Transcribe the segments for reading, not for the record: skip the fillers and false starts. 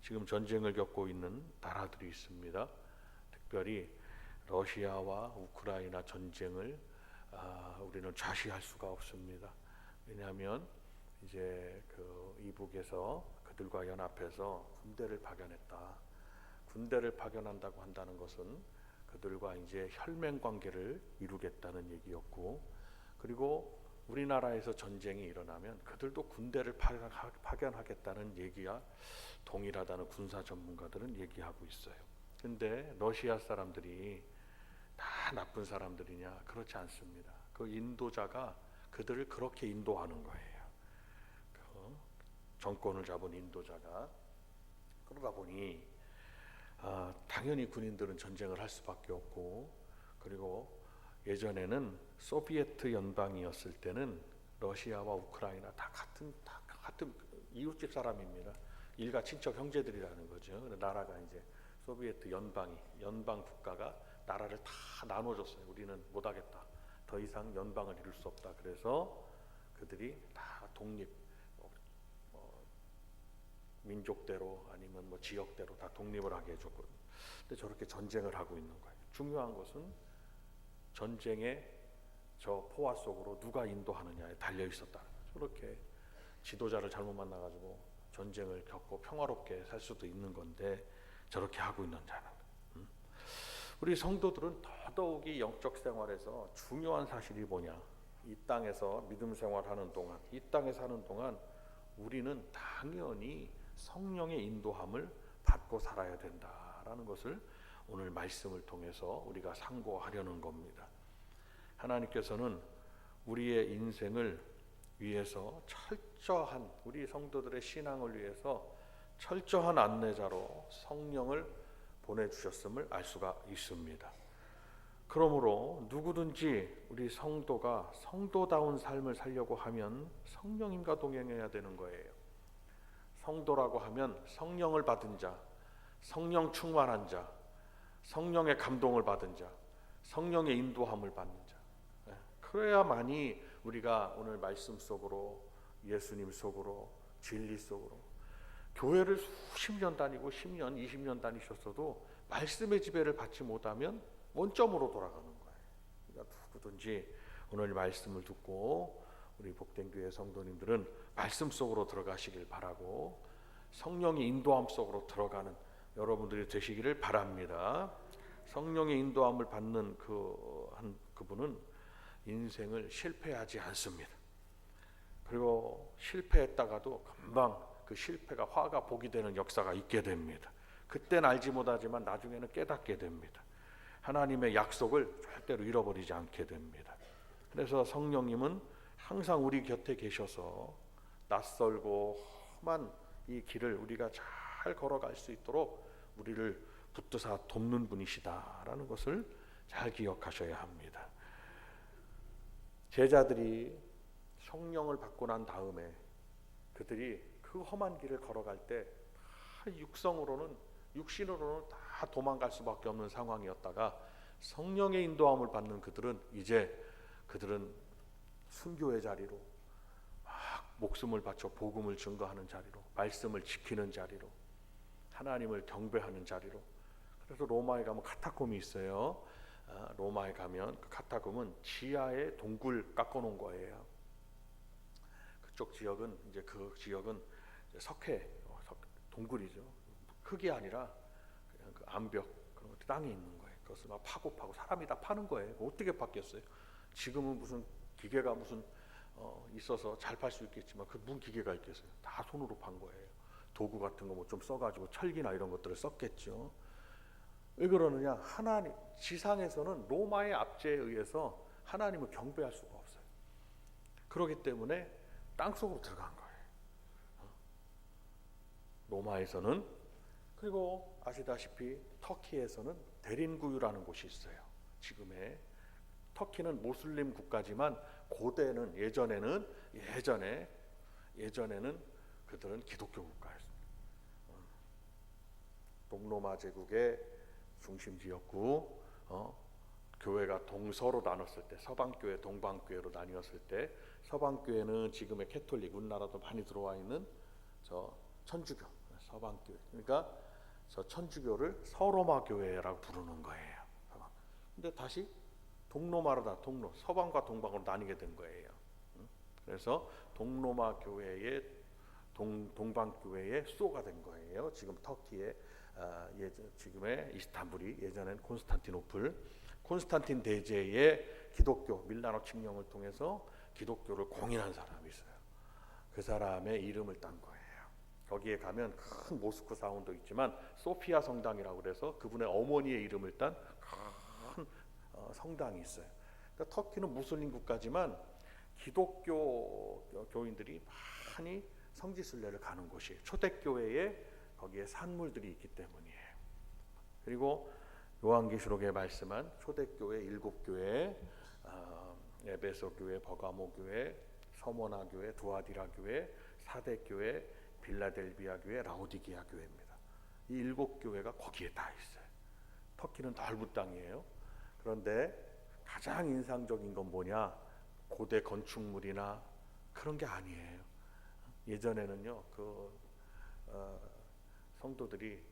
지금 전쟁을 겪고 있는 나라들이 있습니다. 특별히 러시아와 우크라이나 전쟁을 우리는 좌시할 수가 없습니다. 왜냐하면 이제 그 이북에서 그들과 연합해서 군대를 파견했다. 군대를 파견한다고 한다는 것은 그들과 이제 혈맹 관계를 이루겠다는 얘기였고, 그리고 우리나라에서 전쟁이 일어나면 그들도 군대를 파견하겠다는 얘기와 동일하다는 군사 전문가들은 얘기하고 있어요. 근데 러시아 사람들이 다 나쁜 사람들이냐? 그렇지 않습니다. 그 인도자가 그들을 그렇게 인도하는 거예요. 그 정권을 잡은 인도자가. 그러다 보니 당연히 군인들은 전쟁을 할 수밖에 없고, 그리고 예전에는 소비에트 연방이었을 때는 러시아와 우크라이나 다 같은 이웃집 사람입니다. 일가 친척 형제들이라는 거죠. 나라가 이제 소비에트 연방 국가가 나라를 다 나눠줬어요. 우리는 못하겠다. 더 이상 연방을 이룰 수 없다. 그래서 그들이 다 독립, 민족대로 아니면 지역대로 다 독립을 하게 해줬거든요. 근데 저렇게 전쟁을 하고 있는 거예요. 중요한 것은 전쟁의 저 포화 속으로 누가 인도하느냐에 달려 있었다는 거죠. 저렇게 지도자를 잘못 만나가지고 전쟁을 겪고 평화롭게 살 수도 있는 건데 저렇게 하고 있는 자는. 우리 성도들은 더더욱이 영적 생활에서 중요한 사실이 뭐냐? 이 땅에서 믿음 생활하는 동안, 이 땅에 사는 동안 우리는 당연히 성령의 인도함을 받고 살아야 된다라는 것을 오늘 말씀을 통해서 우리가 상고하려는 겁니다. 하나님께서는 우리의 인생을 위해서 철저한, 우리 성도들의 신앙을 위해서 철저한 안내자로 성령을 보내주셨음을 알 수가 있습니다. 그러므로 누구든지 우리 성도가 성도다운 삶을 살려고 하면 성령님과 동행해야 되는 거예요. 성도라고 하면 성령을 받은 자, 성령 충만한 자, 성령의 감동을 받은 자, 성령의 인도함을 받는 자. 그래야만이 우리가 오늘 말씀 속으로, 예수님 속으로, 진리 속으로, 교회를 수십 년 다니고 10년, 20년 다니셨어도 말씀의 지배를 받지 못하면 원점으로 돌아가는 거예요. 그러니까 누구든지 오늘 말씀을 듣고 우리 복된 교회 성도님들은 말씀 속으로 들어가시길 바라고, 성령의 인도함 속으로 들어가는 여러분들이 되시기를 바랍니다. 성령의 인도함을 받는 그분은 인생을 실패하지 않습니다. 그리고 실패했다가도 금방 그 실패가 화가 복이 되는 역사가 있게 됩니다. 그때는 알지 못하지만 나중에는 깨닫게 됩니다. 하나님의 약속을 절대로 잃어버리지 않게 됩니다. 그래서 성령님은 항상 우리 곁에 계셔서 낯설고 험한 이 길을 우리가 잘 걸어갈 수 있도록 우리를 붙드사 돕는 분이시다라는 것을 잘 기억하셔야 합니다. 제자들이 성령을 받고 난 다음에 그들이 그 험한 길을 걸어갈 때 육신으로는 다 도망갈 수밖에 없는 상황이었다가 성령의 인도함을 받는 그들은 순교의 자리로, 막 목숨을 바쳐 복음을 증거하는 자리로, 말씀을 지키는 자리로, 하나님을 경배하는 자리로. 그래서 로마에 가면 카타콤이 있어요. 로마에 가면 그 카타콤은 지하에 동굴 깎아놓은 거예요. 그쪽 지역은 석회, 동굴이죠. 흙이 아니라 그냥 그 암벽, 그런 것도 땅에 있는 거예요. 그것을 막 파고 사람이 다 파는 거예요. 어떻게 팠겠어요? 지금은 무슨 기계가 있어서 잘 팔 수 있겠지만 그 무슨 기계가 있겠어요? 다 손으로 판 거예요. 도구 같은 거 좀 써가지고 철기나 이런 것들을 썼겠죠. 왜 그러느냐? 하나님, 지상에서는 로마의 압제에 의해서 하나님을 경배할 수가 없어요. 그렇기 때문에 땅속으로 들어간 거예요. 로마에서는. 그리고 아시다시피 터키에서는 데린구유라는 곳이 있어요. 지금의 터키는 모슬림 국가지만 고대는 예전에는 그들은 기독교 국가였습니다. 동로마 제국의 중심지였고, 교회가 동서로 나눴을 때, 서방교회, 동방교회로 나뉘었을 때, 서방교회는 지금의 캐톨릭, 우리나라도 많이 들어와 있는 천주교, 서방교회. 그러니까 저 천주교를 서로마 교회라고 부르는 거예요. 근데 다시 동로마로다 동로 서방과 동방으로 나뉘게 된 거예요. 그래서 동로마 교회의 동방교회의 수도가 된 거예요. 지금 터키의 지금의 이스탄불이 예전엔 콘스탄틴 대제의 기독교 밀라노 칙령을 통해서 기독교를 공인한 사람이 있어요. 그 사람의 이름을 딴 거예요. 거기에 가면 큰 모스크 사원도 있지만 소피아 성당이라고 그래서 그분의 어머니의 이름을 딴 큰 성당이 있어요. 그러니까 터키는 무슬림 국가지만 기독교 교인들이 많이 성지순례를 가는 곳이에요. 초대교회에 거기에 산물들이 있기 때문이에요. 그리고 요한계시록에 말씀한 초대교회 7교회, 에베소 교회, 버가모 교회, 서모나 교회, 두아디라 교회, 사대 교회, 빌라델비아 교회, 라오디게아 교회입니다. 이 7교회가 거기에 다 있어요. 터키는 넓은 땅이에요. 그런데 가장 인상적인 건 뭐냐? 고대 건축물이나 그런 게 아니에요. 예전에는요, 성도들이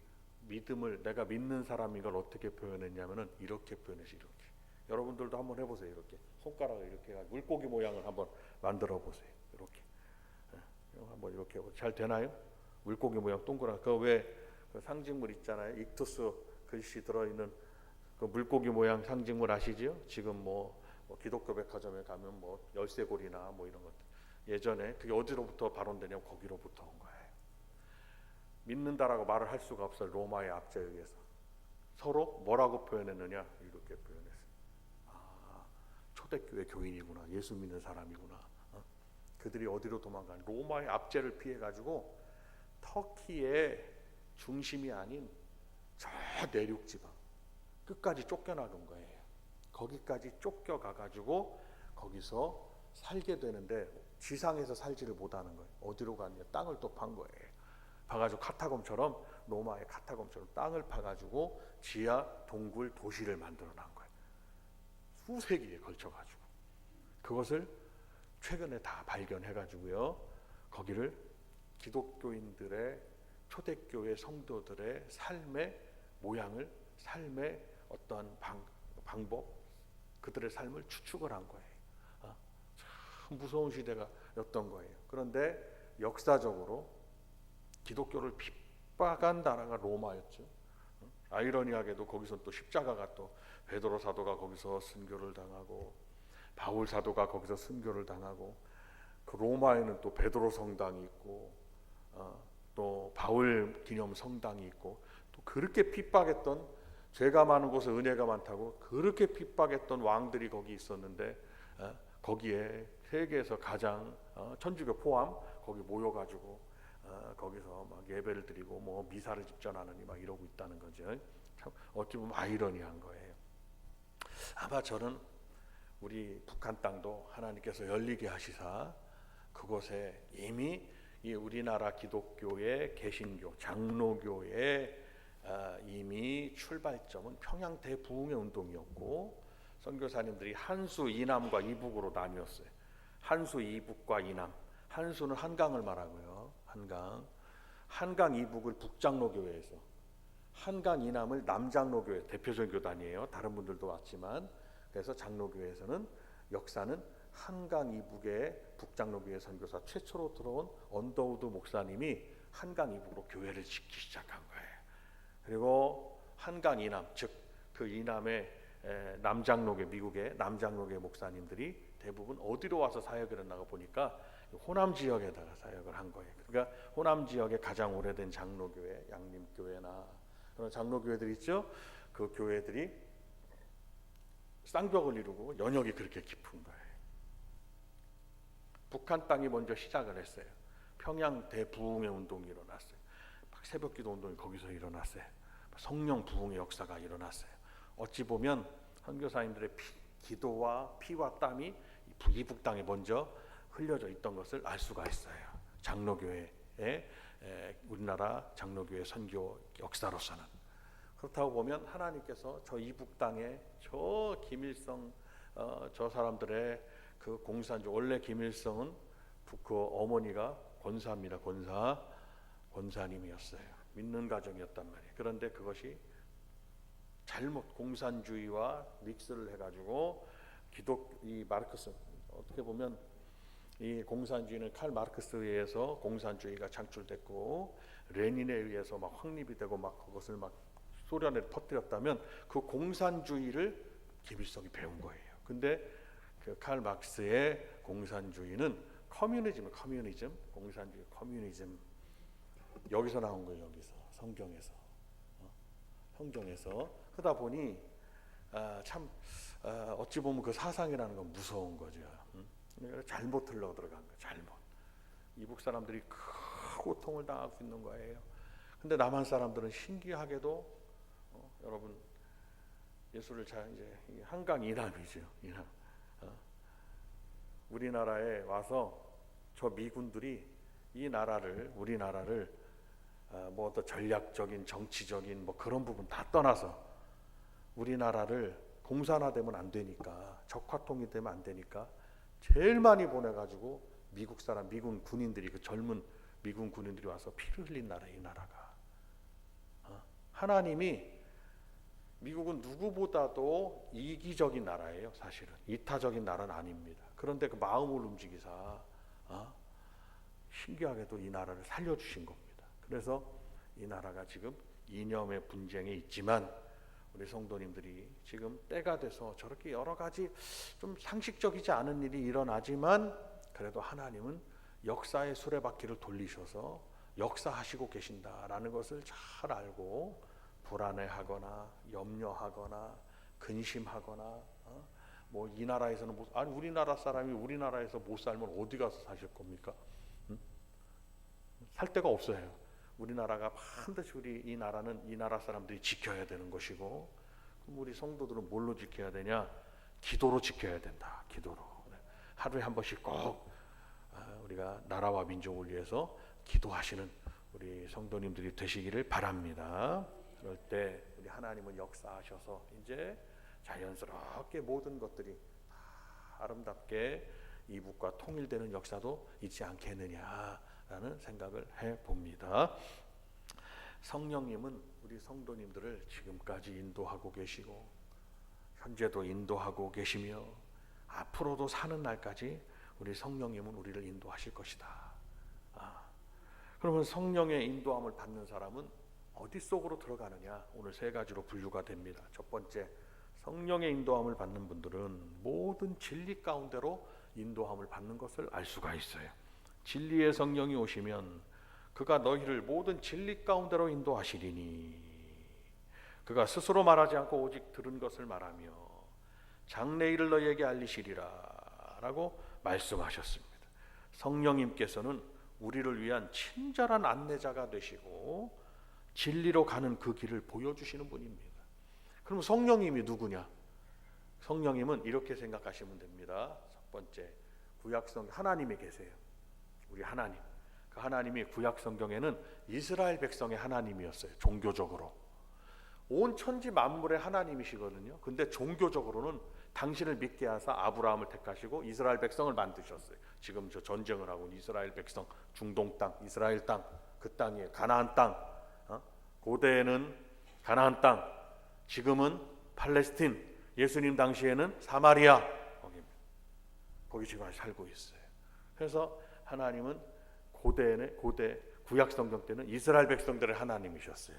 믿음을 내가 믿는 사람인 걸 어떻게 표현했냐면은 이렇게 표현해서 이렇게. 여러분들도 한번 해보세요. 이렇게 손가락을 이렇게 해가지고 물고기 모양을 한번 만들어 보세요. 이렇게. 한번 이렇게 잘 되나요? 물고기 모양 동그란 그 상징물 있잖아요. 익투스 글씨 들어있는 그 물고기 모양 상징물 아시죠? 지금 뭐 기독교 백화점에 가면 뭐 열쇠고리나 뭐 이런 것들. 예전에 그게 어디로부터 발원되냐면 거기로부터 온 거예요. 믿는다라고 말을 할 수가 없어요. 로마의 압제에 의해서. 서로 뭐라고 표현했느냐? 이렇게 표현했어요. 초대교회 교인이구나. 예수 믿는 사람이구나. 그들이 어디로 도망간? 로마의 압제를 피해가지고 터키의 중심이 아닌 저 내륙 지방 끝까지 쫓겨나간 거예요. 거기까지 쫓겨가가지고 거기서 살게 되는데 지상에서 살지를 못하는 거예요. 어디로 갔냐? 땅을 또 판 거예요. 파가지고 카타콤처럼 로마의 카타콤처럼 땅을 파가지고 지하 동굴 도시를 만들어 난 거예요. 수세기에 걸쳐가지고 그것을 최근에 다 발견해가지고요. 거기를 기독교인들의 초대교회 성도들의 삶의 모양을 삶의 어떤 방법 그들의 삶을 추측을 한 거예요. 참 무서운 시대가였던 거예요. 그런데 역사적으로 기독교를 핍박한 나라가 로마였죠. 아이러니하게도 거기서 또 십자가가 또 베드로 사도가 거기서 순교를 당하고 바울 사도가 거기서 순교를 당하고 그 로마에는 또 베드로 성당이 있고 또 바울 기념 성당이 있고 또 그렇게 핍박했던 죄가 많은 곳에 은혜가 많다고 그렇게 핍박했던 왕들이 거기 있었는데 거기에 세계에서 가장 천주교 포함 거기 모여가지고 거기서 막 예배를 드리고 뭐 미사를 집전하느니 막 이러고 있다는 거죠. 참 어찌 보면 아이러니한 거예요. 아마 저는 우리 북한 땅도 하나님께서 열리게 하시사 그곳에 이미 이 우리나라 기독교의 개신교, 장로교의 이미 출발점은 평양 대부흥의 운동이었고 선교사님들이 한수 이남과 이북으로 나뉘었어요. 한수 이북과 이남. 한수는 한강을 말하고요. 한강 이북을 북장로교회에서 한강 이남을 남장로교회 대표적인 교단이에요. 다른 분들도 왔지만 그래서 장로교회에서는 역사는 한강 이북의 북장로교회 선교사 최초로 들어온 언더우드 목사님이 한강 이북으로 교회를 짓기 시작한 거예요. 그리고 한강 이남 즉 그 이남의 남장로교 미국의 남장로교회 목사님들이 대부분 어디로 와서 사역을 했나 보니까 호남 지역에다가 사역을 한 거예요. 그러니까 호남 지역에 가장 오래된 장로교회, 양림교회나 그런 장로교회들 있죠. 그 교회들이 쌍벽을 이루고 연역이 그렇게 깊은 거예요. 북한 땅이 먼저 시작을 했어요. 평양 대부흥의 운동이 일어났어요. 막 새벽기도 운동이 거기서 일어났어요. 성령 부흥의 역사가 일어났어요. 어찌 보면 선교사님들의 기도와 피와 땀이 이북 땅에 먼저 흘려져 있던 것을 알 수가 있어요. 장로교회의 우리나라 장로교회 선교 역사로서는 그렇다고 보면 하나님께서 저 이북 땅에 저 김일성 저 사람들의 그 공산주 원래 김일성은 그 어머니가 권사입니다. 권사님이었어요. 믿는 가정이었단 말이에요. 그런데 그것이 잘못 공산주의와 믹스를 해가지고 이 마르크스, 어떻게 보면 이 공산주의는 칼 마르크스에 의해서 공산주의가 창출됐고 레닌에 의해서 막 확립이 되고 막 그것을 막 소련에 퍼뜨렸다면 그 공산주의를 김일성이 배운 거예요. 근데 그 칼 마르크스의 공산주의는 커뮤니즘, 공산주의 커뮤니즘, 여기서 나온 거예요. 여기서 성경에서, 성경에서. 그러다 보니 참 어찌 보면 그 사상이라는 건 무서운 거죠. 잘못 흘러 들어간 거예요. 잘못. 이북 사람들이 큰 고통을 당하고 있는 거예요. 근데 남한 사람들은 신기하게도 여러분 예수를 잘 이제 한강 이남이죠. 이남. 우리나라에 와서 저 미군들이 이 나라를, 우리나라를 뭐 어떤 전략적인 정치적인 뭐 그런 부분 다 떠나서 우리나라를 공산화되면 안 되니까, 적화통이 되면 안 되니까 제일 많이 보내가지고 미국 사람, 미군 군인들이, 그 젊은 미군 군인들이 와서 피를 흘린 나라, 이 나라가. 하나님이, 미국은 누구보다도 이기적인 나라예요. 사실은 이타적인 나라는 아닙니다. 그런데 그 마음을 움직이사 신기하게도 이 나라를 살려주신 겁니다. 그래서 이 나라가 지금 이념의 분쟁에 있지만 우리 성도님들이 지금 때가 돼서 저렇게 여러 가지 좀 상식적이지 않은 일이 일어나지만 그래도 하나님은 역사의 수레바퀴를 돌리셔서 역사하시고 계신다라는 것을 잘 알고 불안해하거나 염려하거나 근심하거나 뭐 이 나라에서는 아니 우리나라 사람이 우리나라에서 못 살면 어디 가서 사실 겁니까? 살 데가 없어요. 우리나라가 반드시 우리 이 나라는 이 나라 사람들이 지켜야 되는 것이고, 그럼 우리 성도들은 뭘로 지켜야 되냐? 기도로 지켜야 된다. 기도로. 하루에 한 번씩 꼭 우리가 나라와 민족을 위해서 기도하시는 우리 성도님들이 되시기를 바랍니다. 그럴 때 우리 하나님은 역사하셔서 이제 자연스럽게 모든 것들이 아름답게 이북과 통일되는 역사도 있지 않겠느냐라는 생각을 해봅니다. 성령님은 우리 성도님들을 지금까지 인도하고 계시고 현재도 인도하고 계시며 앞으로도 사는 날까지 우리 성령님은 우리를 인도하실 것이다. 그러면 성령의 인도함을 받는 사람은 어디 속으로 들어가느냐? 오늘 세 가지로 분류가 됩니다. 첫 번째, 성령의 인도함을 받는 분들은 모든 진리 가운데로 인도함을 받는 것을 알 수가 있어요. 진리의 성령이 오시면 그가 너희를 모든 진리 가운데로 인도하시리니 그가 스스로 말하지 않고 오직 들은 것을 말하며 장래일을 너희에게 알리시리라 라고 말씀하셨습니다. 성령님께서는 우리를 위한 친절한 안내자가 되시고 진리로 가는 그 길을 보여주시는 분입니다. 그럼 성령님이 누구냐? 성령님은 이렇게 생각하시면 됩니다. 첫 번째, 구약성경 하나님이 계세요. 우리 하나님. 그 하나님이 구약성경에는 이스라엘 백성의 하나님이었어요. 종교적으로. 온 천지 만물의 하나님이시거든요. 근데 종교적으로는 당신을 믿게 하사 아브라함을 택하시고 이스라엘 백성을 만드셨어요. 지금 저 전쟁을 하고 있는 이스라엘 백성, 중동 땅, 이스라엘 땅, 그 땅이에요. 가나안 땅. 고대에는 가나안 땅, 지금은 팔레스틴, 예수님 당시에는 사마리아, 거기 지금 살고 있어요. 그래서 하나님은 고대 구약 성경 때는 이스라엘 백성들의 하나님이셨어요.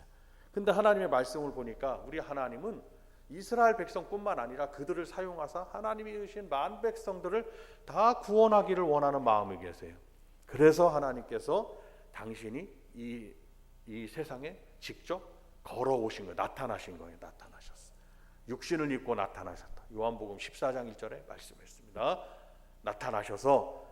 근데 하나님의 말씀을 보니까 우리 하나님은 이스라엘 백성뿐만 아니라 그들을 사용하사 하나님이 주신 만 백성들을 다 구원하기를 원하는 마음이 계세요. 그래서 하나님께서 당신이 이 세상에 직접 걸어오신 거예요. 나타나신 거예요. 나타나셨어요. 육신을 입고 나타나셨다. 요한복음 14장 1절에 말씀했습니다. 나타나셔서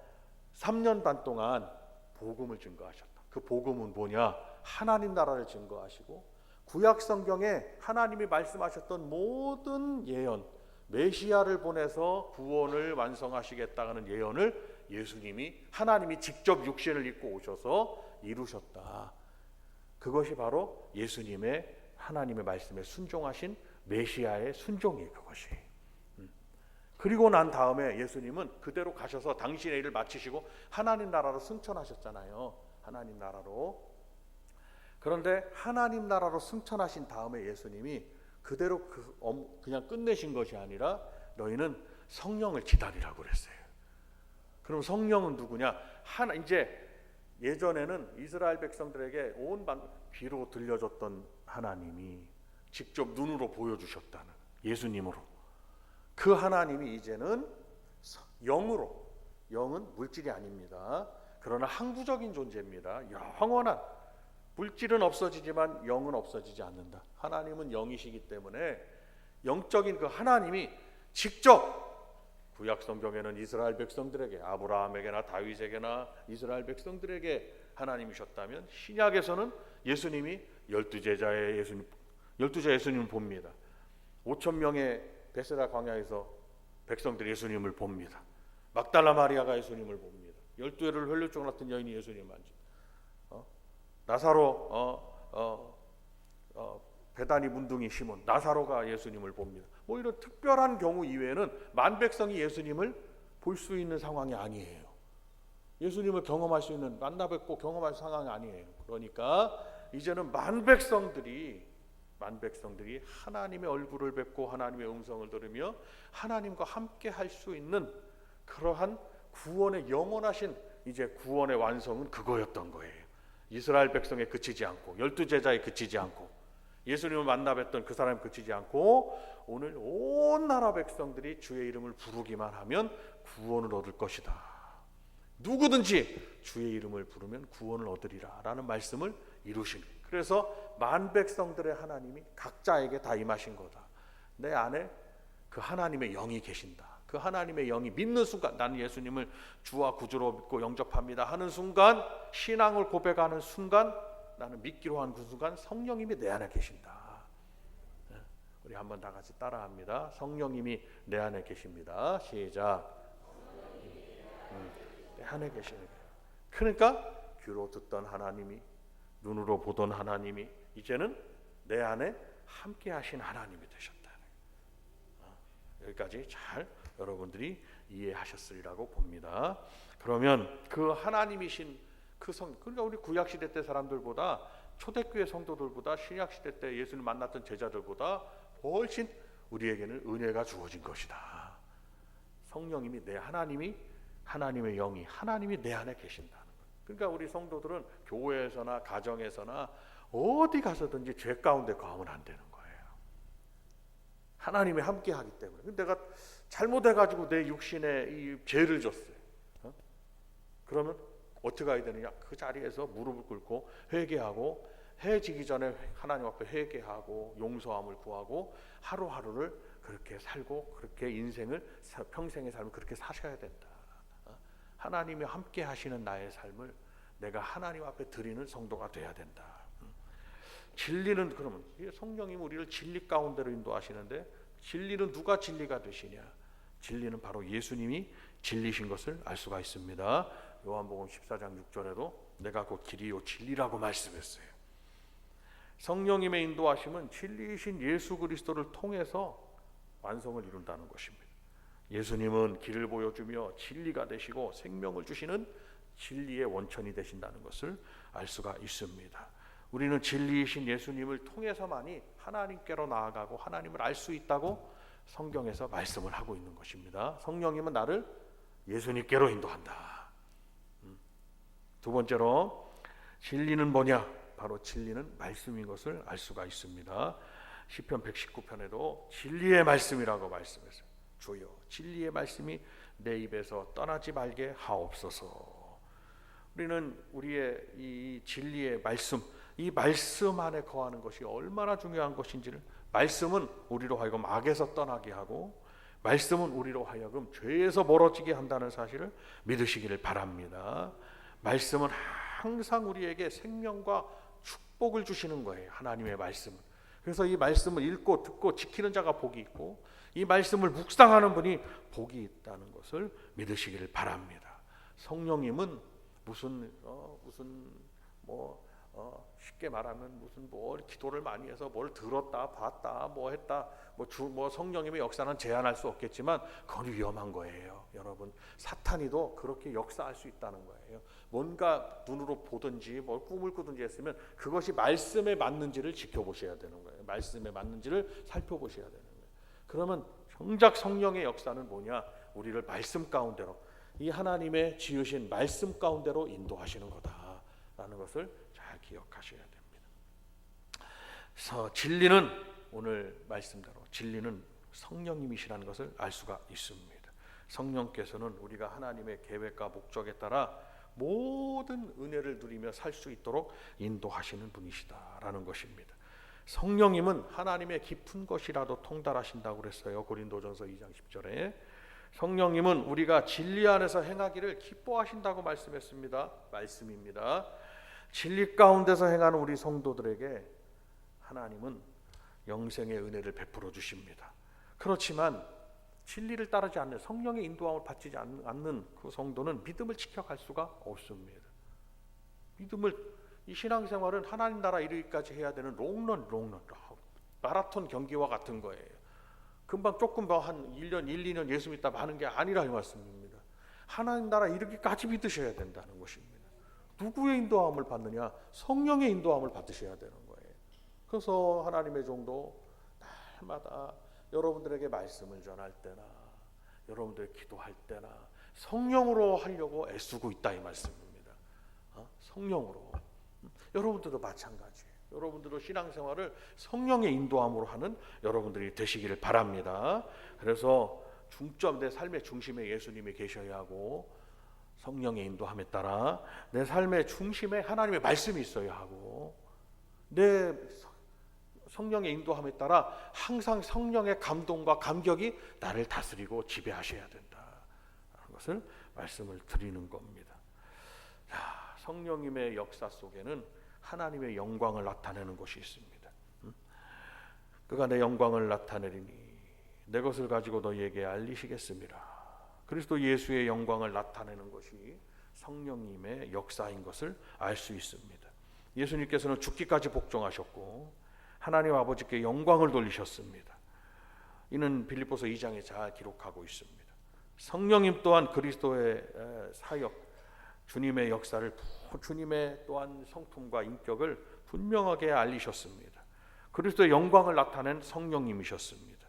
3년 반 동안 복음을 증거하셨다. 그 복음은 뭐냐? 하나님 나라를 증거하시고 구약 성경에 하나님이 말씀하셨던 모든 예언, 메시아를 보내서 구원을 완성하시겠다는 예언을 예수님이, 하나님이 직접 육신을 입고 오셔서 이루셨다. 그것이 바로 예수님의 하나님의 말씀에 순종하신 메시아의 순종이에요. 그것이. 그리고 난 다음에 예수님은 그대로 가셔서 당신의 일을 마치시고 하나님 나라로 승천하셨잖아요. 하나님 나라로. 그런데 하나님 나라로 승천하신 다음에 예수님이 그대로 그냥 끝내신 것이 아니라 너희는 성령을 기다리라고 그랬어요. 그럼 성령은 누구냐? 이제 예전에는 이스라엘 백성들에게 온 귀로 들려줬던 하나님이 직접 눈으로 보여주셨다는 예수님으로, 그 하나님이 이제는 영으로, 영은 물질이 아닙니다. 그러나 항구적인 존재입니다. 영원한, 물질은 없어지지만 영은 없어지지 않는다. 하나님은 영이시기 때문에 영적인 그 하나님이 직접, 구약 성경에는 이스라엘 백성들에게, 아브라함에게나 다윗에게나 이스라엘 백성들에게 하나님이셨다면, 신약에서는 예수님이 열두 제자 예수님을 봅니다. 5천 명의 베세다 광야에서 백성들이 예수님을 봅니다. 막달라 마리아가 예수님을 봅니다. 12회를 혈류증 같은 여인이 예수님을 만집니다. 나사로, 베다니 문둥이 시몬, 나사로가 예수님을 봅니다. 뭐 이런 특별한 경우 이외에는 만 백성이 예수님을 볼 수 있는 상황이 아니에요. 예수님을 경험할 수 있는, 만나 뵙고 경험할 상황이 아니에요. 그러니까 이제는 만 백성들이 하나님의 얼굴을 뵙고 하나님의 음성을 들으며 하나님과 함께 할 수 있는 그러한 구원의 영원하신 이제 구원의 완성은 그거였던 거예요. 이스라엘 백성에 그치지 않고, 12제자에 그치지 않고, 예수님을 만나 뵀던 그 사람에 그치지 않고, 오늘 온 나라 백성들이 주의 이름을 부르기만 하면 구원을 얻을 것이다. 누구든지 주의 이름을 부르면 구원을 얻으리라 라는 말씀을 이루신 거예요. 그래서 만 백성들의 하나님이 각자에게 다 임하신 거다. 내 안에 그 하나님의 영이 계신다. 그 하나님의 영이 믿는 순간, 나는 예수님을 주와 구주로 믿고 영접합니다 하는 순간, 신앙을 고백하는 순간, 나는 믿기로 하는 그 순간 성령님이 내 안에 계신다. 우리 한번 다 같이 따라합니다. 성령님이 내 안에 계십니다. 시작. 내 안에 계시는 거예요. 그러니까 귀로 듣던 하나님이, 눈으로 보던 하나님이 이제는 내 안에 함께 하신 하나님이 되셨다는 거예요. 여기까지 잘 여러분들이 이해하셨으리라고 봅니다. 그러면 그 하나님이신 그 그러니까 우리 구약 시대 때 사람들보다, 초대교회 성도들보다, 신약 시대 때 예수님 만났던 제자들보다 훨씬 우리에게는 은혜가 주어진 것이다. 성령님이 하나님의 영이, 하나님이 내 안에 계신다는 거예요. 그러니까 우리 성도들은 교회에서나 가정에서나 어디 가서든지 죄 가운데 거하면 안 되는 거예요. 하나님이 함께 하기 때문에. 내가 잘못해가지고 내 육신에 이 죄를 졌어요. 그러면 어떻게 해야 되느냐? 그 자리에서 무릎을 꿇고 회개하고, 해지기 전에 하나님 앞에 회개하고 용서함을 구하고 하루하루를 그렇게 살고, 그렇게 평생의 삶을 그렇게 사셔야 된다. 하나님이 함께 하시는 나의 삶을 내가 하나님 앞에 드리는 성도가 돼야 된다. 진리는, 그러면 성령님이 우리를 진리 가운데로 인도하시는데, 진리는 누가 진리가 되시냐? 진리는 바로 예수님이 진리신 것을 알 수가 있습니다. 요한복음 14장 6절에도 내가 곧 길이요 진리라고 말씀했어요. 성령님의 인도하심은 진리이신 예수 그리스도를 통해서 완성을 이룬다는 것입니다. 예수님은 길을 보여주며 진리가 되시고 생명을 주시는 진리의 원천이 되신다는 것을 알 수가 있습니다. 우리는 진리이신 예수님을 통해서만이 하나님께로 나아가고 하나님을 알 수 있다고 성경에서 말씀을 하고 있는 것입니다. 성령님은 나를 예수님께로 인도한다. 두 번째로, 진리는 뭐냐? 바로 진리는 말씀인 것을 알 수가 있습니다. 시편 119편에도 진리의 말씀이라고 말씀했어요. 주여 진리의 말씀이 내 입에서 떠나지 말게 하옵소서. 우리는 우리의 이 진리의 말씀, 이 말씀 안에 거하는 것이 얼마나 중요한 것인지를, 말씀은 우리로 하여금 악에서 떠나게 하고, 말씀은 우리로 하여금 죄에서 멀어지게 한다는 사실을 믿으시기를 바랍니다. 말씀은 항상 우리에게 생명과 축복을 주시는 거예요. 하나님의 말씀은. 그래서 이 말씀을 읽고 듣고 지키는 자가 복이 있고, 이 말씀을 묵상하는 분이 복이 있다는 것을 믿으시기를 바랍니다. 성령님은 쉽게 말하면 뭘 기도를 많이 해서 뭘 들었다 봤다 뭐 했다, 성령님의 역사는 제한할 수 없겠지만 그건 위험한 거예요. 여러분, 사탄이도 그렇게 역사할 수 있다는 거예요. 뭔가 눈으로 보든지 뭘 꿈을 꾸든지 했으면 그것이 말씀에 맞는지를 지켜보셔야 되는 거예요. 말씀에 맞는지를 살펴보셔야 되는 거예요. 그러면 정작 성령의 역사는 뭐냐? 우리를 말씀 가운데로, 이 하나님의 지으신 말씀 가운데로 인도하시는 거다라는 것을 잘 기억하셔야 됩니다. 그래서 진리는, 오늘 말씀대로 진리는 성령님이시라는 것을 알 수가 있습니다. 성령께서는 우리가 하나님의 계획과 목적에 따라 모든 은혜를 누리며 살 수 있도록 인도하시는 분이시다라는 것입니다. 성령님은 하나님의 깊은 것이라도 통달하신다고 그랬어요. 고린도전서 2장 10절에 성령님은 우리가 진리 안에서 행하기를 기뻐하신다고 말씀했습니다. 말씀입니다. 진리 가운데서 행하는 우리 성도들에게 하나님은 영생의 은혜를 베풀어 주십니다. 그렇지만 진리를 따르지 않는, 성령의 인도함을 받지 않는 그 성도는 믿음을 지켜갈 수가 없습니다. 이 신앙생활은 하나님 나라 이르기까지 해야 되는 롱런 마라톤 경기와 같은 거예요. 금방 조금 한 1년, 1, 2년 예수 믿다 마는 게 아니라 이 말씀입니다. 하나님 나라 이르기까지 믿으셔야 된다는 것입니다. 누구의 인도함을 받느냐? 성령의 인도함을 받으셔야 되는 거예요. 그래서 하나님의 종도 날마다 여러분들에게 말씀을 전할 때나 여러분들이 기도할 때나 성령으로 하려고 애쓰고 있다 이 말씀입니다. 성령으로. 여러분들도 마찬가지예요. 여러분들도 신앙생활을 성령의 인도함으로 하는 여러분들이 되시기를 바랍니다. 그래서 내 삶의 중심에 예수님이 계셔야 하고, 성령의 인도함에 따라 내 삶의 중심에 하나님의 말씀이 있어야 하고, 내 성령의 인도함에 따라 항상 성령의 감동과 감격이 나를 다스리고 지배하셔야 된다라는 것을 말씀을 드리는 겁니다. 자, 성령님의 역사 속에는 하나님의 영광을 나타내는 것이 있습니다. 그가 내 영광을 나타내리니 내 것을 가지고 너희에게 알리시겠습니다. 그리스도 예수의 영광을 나타내는 것이 성령님의 역사인 것을 알 수 있습니다. 예수님께서는 죽기까지 복종하셨고 하나님 아버지께 영광을 돌리셨습니다. 이는 빌립보서 2장에 잘 기록하고 있습니다. 성령님 또한 그리스도의 사역, 주님의 역사를, 주님의 또한 성품과 인격을 분명하게 알리셨습니다. 그리스도의 영광을 나타낸 성령님이셨습니다.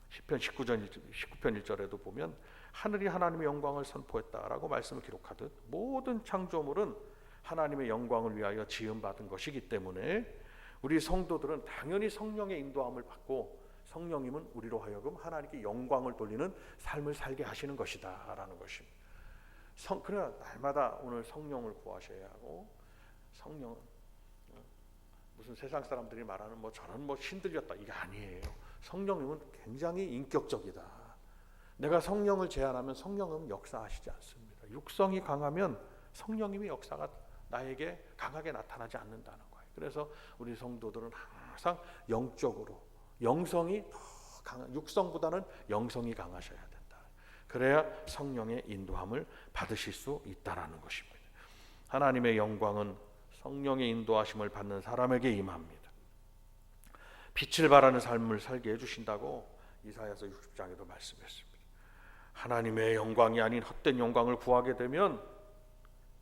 시편 19편 1절에도 보면 하늘이 하나님의 영광을 선포했다라고 말씀을 기록하듯 모든 창조물은 하나님의 영광을 위하여 지음받은 것이기 때문에 우리 성도들은 당연히 성령의 인도함을 받고 성령님은 우리로 하여금 하나님께 영광을 돌리는 삶을 살게 하시는 것이다 라는 것입니다. 그러나 날마다 오늘 성령을 구하셔야 하고, 성령은 무슨 세상 사람들이 말하는 저는 신들렸다, 이게 아니에요. 성령님은 굉장히 인격적이다. 내가 성령을 제한하면 성령은 역사하시지 않습니다. 육성이 강하면 성령님의 역사가 나에게 강하게 나타나지 않는다는 거예요. 그래서 우리 성도들은 항상 영적으로, 영성이 더 강한, 육성보다는 영성이 강하셔야 된다. 그래야 성령의 인도함을 받으실 수 있다라는 것입니다. 하나님의 영광은 성령의 인도하심을 받는 사람에게 임합니다. 빛을 발하는 삶을 살게 해주신다고 이사야서 60장에도 말씀했습니다. 하나님의 영광이 아닌 헛된 영광을 구하게 되면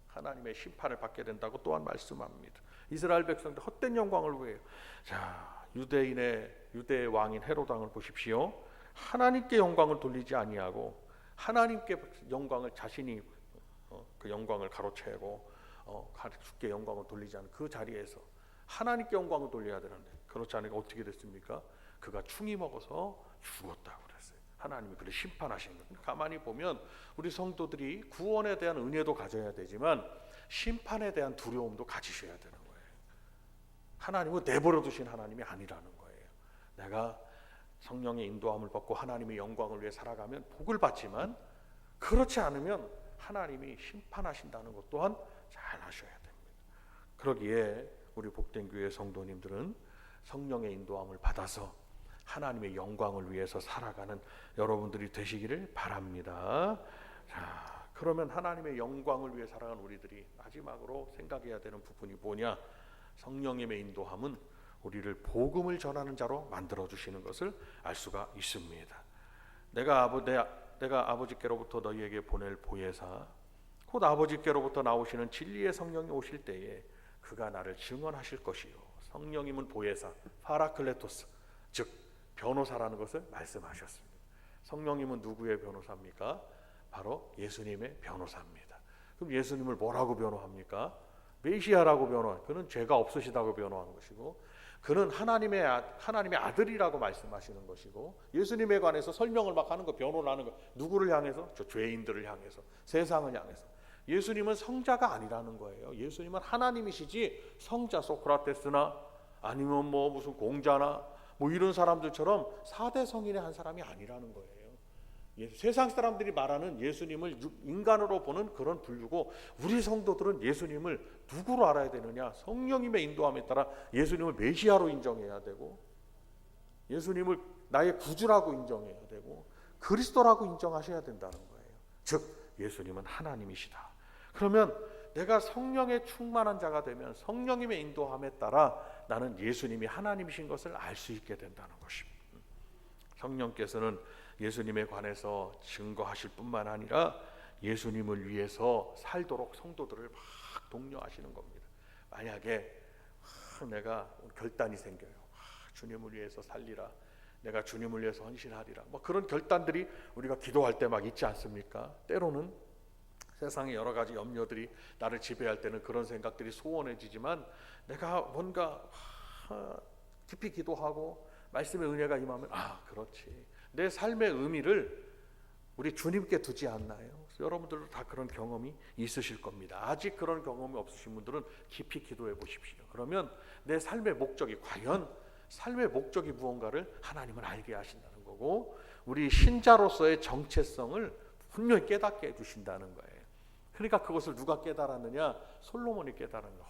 하나님의 심판을 받게 된다고 또한 말씀합니다. 이스라엘 백성들 헛된 영광을 구해요. 자, 유대의 왕인 헤롯 왕을 보십시오. 하나님께 영광을 돌리지 아니하고 하나님께 영광을, 자신이 그 영광을 가로채고 주께 영광을 돌리지 않은 그 자리에서 하나님께 영광을 돌려야 되는데 그렇지 않으니까 어떻게 됐습니까? 그가 충이 먹어서 죽었다고 그랬어요. 하나님이 그를 심판하신 거예요. 가만히 보면 우리 성도들이 구원에 대한 은혜도 가져야 되지만 심판에 대한 두려움도 가지셔야 되는 거예요. 하나님은 내버려 두신 하나님이 아니라는 거예요. 내가 성령의 인도함을 받고 하나님의 영광을 위해 살아가면 복을 받지만 그렇지 않으면 하나님이 심판하신다는 것 또한 잘 아셔야 됩니다. 그러기에 우리 복된 교회 성도님들은 성령의 인도함을 받아서 하나님의 영광을 위해서 살아가는 여러분들이 되시기를 바랍니다. 자, 그러면 하나님의 영광을 위해 살아가는 우리들이 마지막으로 생각해야 되는 부분이 뭐냐? 성령님의 인도함은 우리를 복음을 전하는 자로 만들어 주시는 것을 알 수가 있습니다. 내가 아버지께로부터 너희에게 보낼 보혜사 곧 아버지께로부터 나오시는 진리의 성령이 오실 때에 그가 나를 증언하실 것이요 성령님은 보혜사 파라클레토스 즉 변호사라는 것을 말씀하셨습니다. 성령님은 누구의 변호사입니까? 바로 예수님의 변호사입니다. 그럼 예수님을 뭐라고 변호합니까? 메시아라고 변호한, 그는 죄가 없으시다고 변호한 것이고, 그는 하나님의 아들이라고 말씀하시는 것이고, 예수님에 관해서 설명을 막 하는 거, 변호를 하는 거, 누구를 향해서? 저 죄인들을 향해서, 세상을 향해서. 예수님은 성자가 아니라는 거예요. 예수님은 하나님이시지 성자 소크라테스나 아니면 뭐 무슨 공자나 뭐 이런 사람들처럼 4대 성인의 한 사람이 아니라는 거예요. 세상 사람들이 말하는 예수님을 인간으로 보는 그런 분류고, 우리 성도들은 예수님을 누구로 알아야 되느냐? 성령님의 인도함에 따라 예수님을 메시아로 인정해야 되고, 예수님을 나의 구주라고 인정해야 되고, 그리스도라고 인정하셔야 된다는 거예요. 즉 예수님은 하나님이시다. 그러면 내가 성령에 충만한 자가 되면 성령님의 인도함에 따라 나는 예수님이 하나님이신 것을 알 수 있게 된다는 것입니다. 성령께서는 예수님에 관해서 증거하실 뿐만 아니라 예수님을 위해서 살도록 성도들을 막 독려하시는 겁니다. 만약에 내가 결단이 생겨요. 주님을 위해서 살리라, 내가 주님을 위해서 헌신하리라, 뭐 그런 결단들이 우리가 기도할 때 막 있지 않습니까? 때로는 세상의 여러 가지 염려들이 나를 지배할 때는 그런 생각들이 소원해지지만, 내가 뭔가 깊이 기도하고 말씀의 은혜가 임하면 그렇지, 내 삶의 의미를 우리 주님께 두지 않나요? 여러분들도 다 그런 경험이 있으실 겁니다. 아직 그런 경험이 없으신 분들은 깊이 기도해 보십시오. 그러면 내 삶의 목적이, 과연 삶의 목적이 무언가를 하나님은 알게 하신다는 거고, 우리 신자로서의 정체성을 분명히 깨닫게 해주신다는 거예요. 그러니까 그것을 누가 깨달았느냐? 솔로몬이 깨달은 거예요.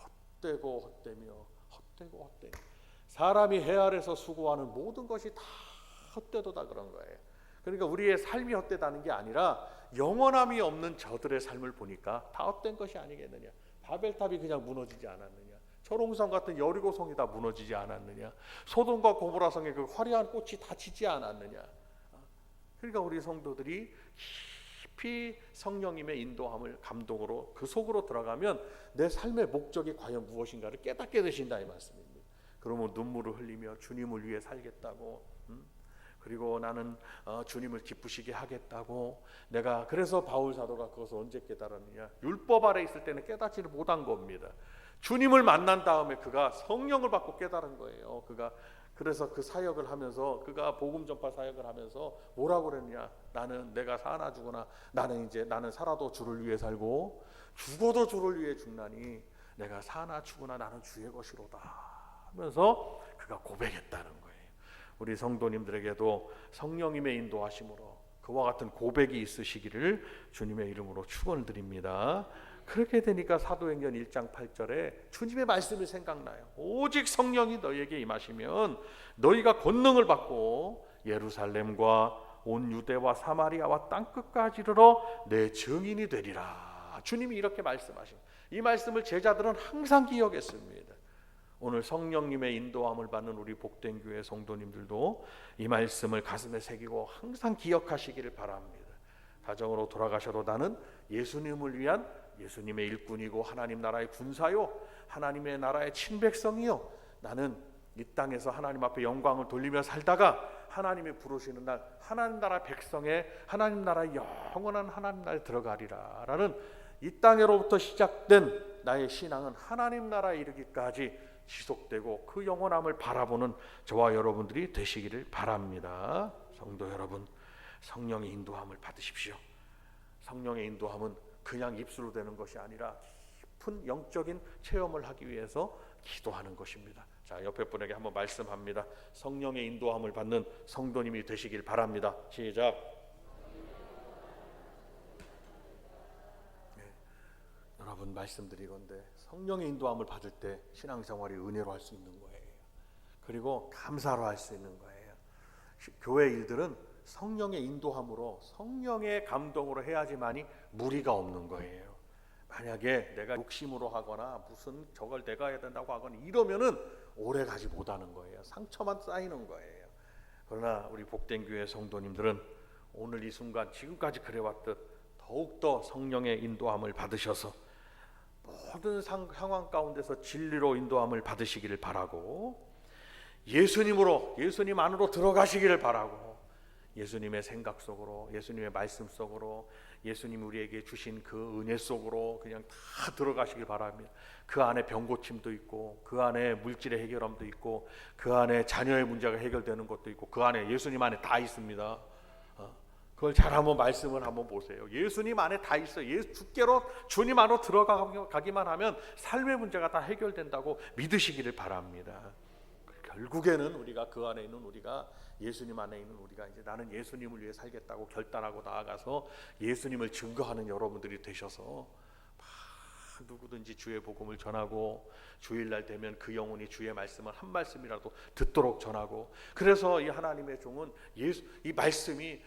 헛되고 헛되며 헛되고 헛되며, 사람이 해 아래서 수고하는 모든 것이 다 헛되도다 그런 거예요. 그러니까 우리의 삶이 헛되다는 게 아니라 영원함이 없는 저들의 삶을 보니까 다 헛된 것이 아니겠느냐. 바벨탑이 그냥 무너지지 않았느냐. 초롱성 같은 여리고성이 다 무너지지 않았느냐. 소돔과 고모라 성의 그 화려한 꽃이 다 지지 않았느냐. 그러니까 우리 성도들이 깊이 성령님의 인도함을, 감동으로 그 속으로 들어가면 내 삶의 목적이 과연 무엇인가를 깨닫게 되신다 이 말씀입니다. 그러면 눈물을 흘리며 주님을 위해 살겠다고, 그리고 나는 주님을 기쁘시게 하겠다고, 내가 그래서 바울 사도가 그것을 언제 깨달았느냐? 율법 아래 있을 때는 깨닫지를 못한 겁니다. 주님을 만난 다음에 그가 성령을 받고 깨달은 거예요. 그가 그래서 그 사역을 하면서, 그가 복음 전파 사역을 하면서 뭐라고 그랬냐? 나는 내가 사나 죽으나 나는 살아도 주를 위해 살고 죽어도 주를 위해 죽나니 내가 사나 죽으나 나는 주의 것이로다 하면서 그가 고백했다는 거예요. 우리 성도님들에게도 성령님의 인도하심으로 그와 같은 고백이 있으시기를 주님의 이름으로 축원을 드립니다. 그렇게 되니까 사도행전 1장 8절에 주님의 말씀이 생각나요. 오직 성령이 너희에게 임하시면 너희가 권능을 받고 예루살렘과 온 유대와 사마리아와 땅끝까지 이르러 내 증인이 되리라. 주님이 이렇게 말씀하십니다. 이 말씀을 제자들은 항상 기억했습니다. 오늘 성령님의 인도함을 받는 우리 복된 교회 성도님들도 이 말씀을 가슴에 새기고 항상 기억하시기를 바랍니다. 가정으로 돌아가셔도 나는 예수님을 위한 예수님의 일꾼이고 하나님 나라의 군사요, 하나님의 나라의 친백성이요, 나는 이 땅에서 하나님 앞에 영광을 돌리며 살다가 하나님이 부르시는 날 하나님 나라 백성의 하나님 나라의 영원한 하나님 나라에 들어가리라 라는 이 땅으로부터 시작된 나의 신앙은 하나님 나라에 이르기까지 지속되고 그 영원함을 바라보는 저와 여러분들이 되시기를 바랍니다. 성도 여러분, 성령의 인도함을 받으십시오. 성령의 인도함은 그냥 입술로 되는 것이 아니라 깊은 영적인 체험을 하기 위해서 기도하는 것입니다. 자, 옆에 분에게 한번 말씀합니다. 성령의 인도함을 받는 성도님이 되시길 바랍니다. 시작. 네, 여러분 말씀드리건대 성령의 인도함을 받을 때 신앙생활이 은혜로 할 수 있는 거예요. 그리고 감사로 할 수 있는 거예요. 교회 일들은 성령의 인도함으로, 성령의 감동으로 해야지만이 무리가 없는 거예요. 만약에 내가 욕심으로 하거나 무슨 저걸 내가 해야 된다고 하거나 이러면은 오래 가지 못하는 거예요. 상처만 쌓이는 거예요. 그러나 우리 복된 교회 성도님들은 오늘 이 순간 지금까지 그래왔듯 더욱더 성령의 인도함을 받으셔서 모든 상황 가운데서 진리로 인도함을 받으시기를 바라고, 예수님 안으로 들어가시기를 바라고, 예수님의 생각 속으로, 예수님의 말씀 속으로, 예수님 우리에게 주신 그 은혜 속으로 그냥 다 들어가시길 바랍니다. 그 안에 병고침도 있고, 그 안에 물질의 해결함도 있고, 그 안에 자녀의 문제가 해결되는 것도 있고, 그 안에 예수님 안에 다 있습니다. 그걸 잘 한번 말씀을 한번 보세요. 예수님 안에 다 있어요. 주께로, 주님 안으로 들어가기만 하면 삶의 문제가 다 해결된다고 믿으시기를 바랍니다. 결국에는 우리가 그 안에 있는 우리가, 예수님 안에 있는 우리가 이제 나는 예수님을 위해 살겠다고 결단하고 나아가서 예수님을 증거하는 여러분들이 되셔서 누구든지 주의 복음을 전하고, 주일날 되면 그 영혼이 주의 말씀을 한 말씀이라도 듣도록 전하고, 그래서 이 하나님의 종은 이 말씀이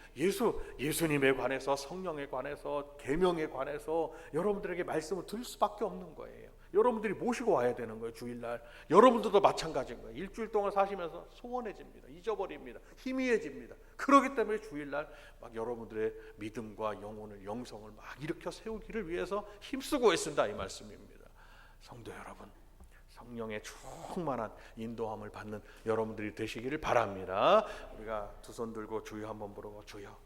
예수님에 관해서, 성령에 관해서, 계명에 관해서 여러분들에게 말씀을 들을 수밖에 없는 거예요. 여러분들이 모시고 와야 되는 거예요. 주일날 여러분들도 마찬가지인 거예요. 일주일 동안 사시면서 소원해집니다. 잊어버립니다. 희미해집니다. 그렇기 때문에 주일날 막 여러분들의 믿음과 영혼을, 영성을 막 일으켜 세우기를 위해서 힘쓰고 있습니다. 이 말씀입니다. 성도 여러분, 성령의 충만한 인도함을 받는 여러분들이 되시기를 바랍니다. 우리가 두 손 들고 주여 한번 부르고, 주여